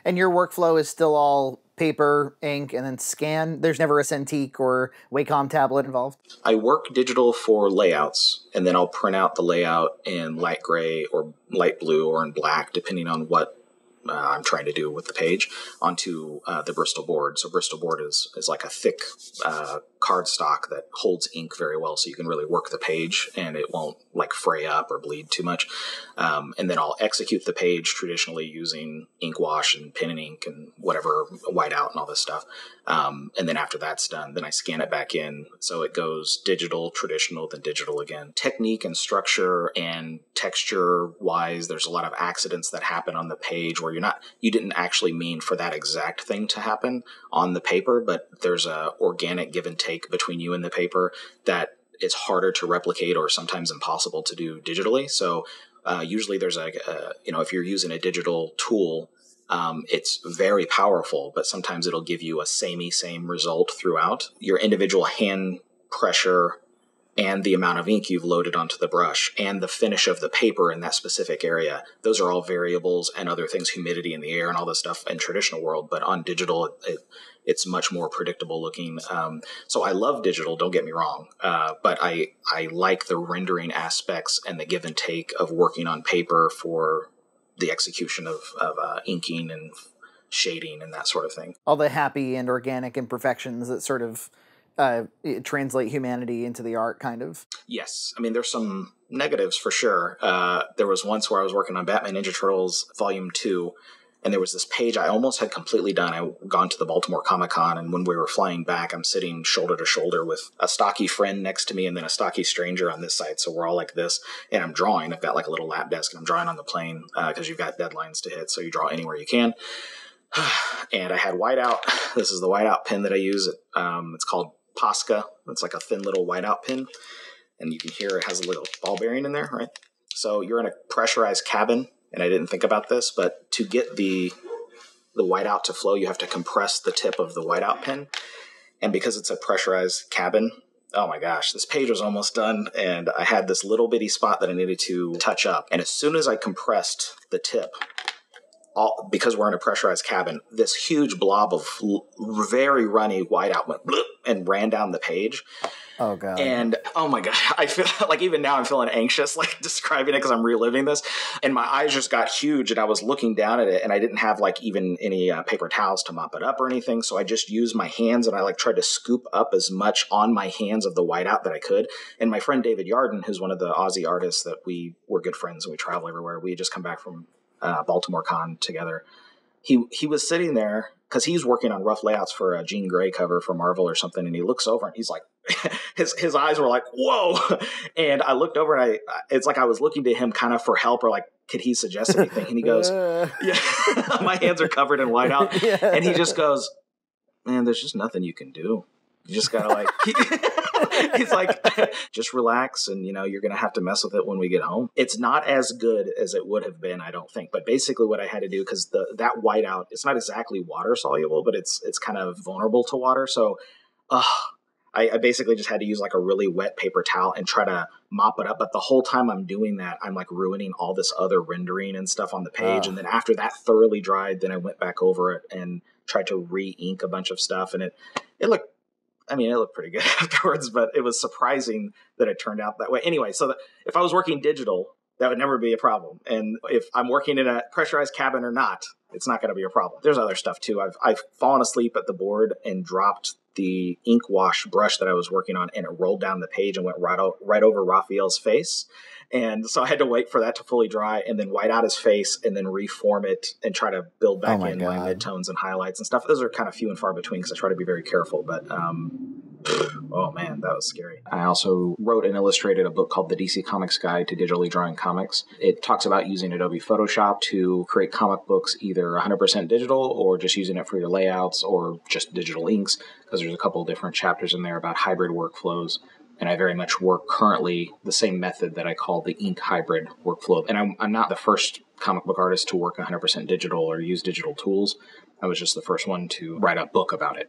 And your workflow is still all paper, ink, and then scan? There's never a Cintiq or Wacom tablet involved? I work digital for layouts, and then I'll print out the layout in light gray or light blue or in black, depending on what I'm trying to do with the page, onto the Bristol board. So Bristol board is like a thick cardstock that holds ink very well, so you can really work the page and it won't like fray up or bleed too much. And then I'll execute the page traditionally using ink wash and pen and ink and whatever, whiteout and all this stuff. And then after that's done, then I scan it back in. So it goes digital, traditional, then digital again. Technique and structure and texture wise, there's a lot of accidents that happen on the page where you didn't actually mean for that exact thing to happen on the paper, but there's a organic give and take between you and the paper that is harder to replicate or sometimes impossible to do digitally. So usually there's if you're using a digital tool, it's very powerful, but sometimes it'll give you a same result throughout. Your individual hand pressure and the amount of ink you've loaded onto the brush and the finish of the paper in that specific area. Those are all variables and other things, humidity in the air and all this stuff in traditional world. But on digital, it's much more predictable looking. So I love digital, don't get me wrong. But I like the rendering aspects and the give and take of working on paper for the execution of inking and shading and that sort of thing. All the happy and organic imperfections that sort of translate humanity into the art, kind of. Yes. I mean, there's some negatives for sure. There was once where I was working on Batman Ninja Turtles Volume 2, and there was this page I almost had completely done. I'd gone to the Baltimore Comic-Con, and when we were flying back, I'm sitting shoulder to shoulder with a stocky friend next to me and then a stocky stranger on this side. So we're all like this, and I'm drawing. I've got like a little lap desk, and I'm drawing on the plane because you've got deadlines to hit, so you draw anywhere you can. And I had whiteout. This is the whiteout pen that I use. It's called Posca. It's like a thin little whiteout pen, and you can hear it has a little ball bearing in there, right? So you're in a pressurized cabin, and I didn't think about this, but to get the whiteout to flow, you have to compress the tip of the whiteout pen, and because it's a pressurized cabin, oh my gosh, this page was almost done, and I had this little bitty spot that I needed to touch up, and as soon as I compressed the tip, because we're in a pressurized cabin, this huge blob of very runny whiteout went bloop and ran down the page. Oh, God. And, oh, my God, I feel like even now I'm feeling anxious, like describing it because I'm reliving this. And my eyes just got huge, and I was looking down at it, and I didn't have like even any paper towels to mop it up or anything. So I just used my hands, and I like tried to scoop up as much on my hands of the whiteout that I could. And my friend David Yarden, who's one of the Aussie artists that we were good friends and we travel everywhere. We had just come back from Baltimore Con together. He was sitting there because he's working on rough layouts for a Jean Grey cover for Marvel or something, and he looks over and he's like, his eyes were like, whoa. And I looked over and it's like I was looking to him kind of for help or like, could he suggest anything? And he goes, yeah, my hands are covered in whiteout. Yeah. And he just goes, man, there's just nothing you can do. You just gotta like, he's like, just relax, and you're gonna have to mess with it when we get home. It's not as good as it would have been, I don't think. But basically, what I had to do, because that whiteout, it's not exactly water soluble, but it's kind of vulnerable to water. So, I basically just had to use like a really wet paper towel and try to mop it up. But the whole time I'm doing that, I'm like ruining all this other rendering and stuff on the page. And then after that thoroughly dried, then I went back over it and tried to re-ink a bunch of stuff, and it looked. I mean, it looked pretty good afterwards, but it was surprising that it turned out that way. Anyway, so if I was working digital, that would never be a problem. And if I'm working in a pressurized cabin or not, it's not going to be a problem. There's other stuff too. I've fallen asleep at the board and dropped the ink wash brush that I was working on, and it rolled down the page and went right over Raphael's face. And so I had to wait for that to fully dry and then white out his face and then reform it and try to build back my midtones and highlights and stuff. Those are kind of few and far between because I try to be very careful. But, oh man, that was scary. I also wrote and illustrated a book called The DC Comics Guide to Digitally Drawing Comics. It talks about using Adobe Photoshop to create comic books, either 100% digital or just using it for your layouts or just digital inks, because there's a couple of different chapters in there about hybrid workflows. And I very much work currently the same method that I call the ink hybrid workflow. And I'm not the first comic book artist to work 100% digital or use digital tools. I was just the first one to write a book about it.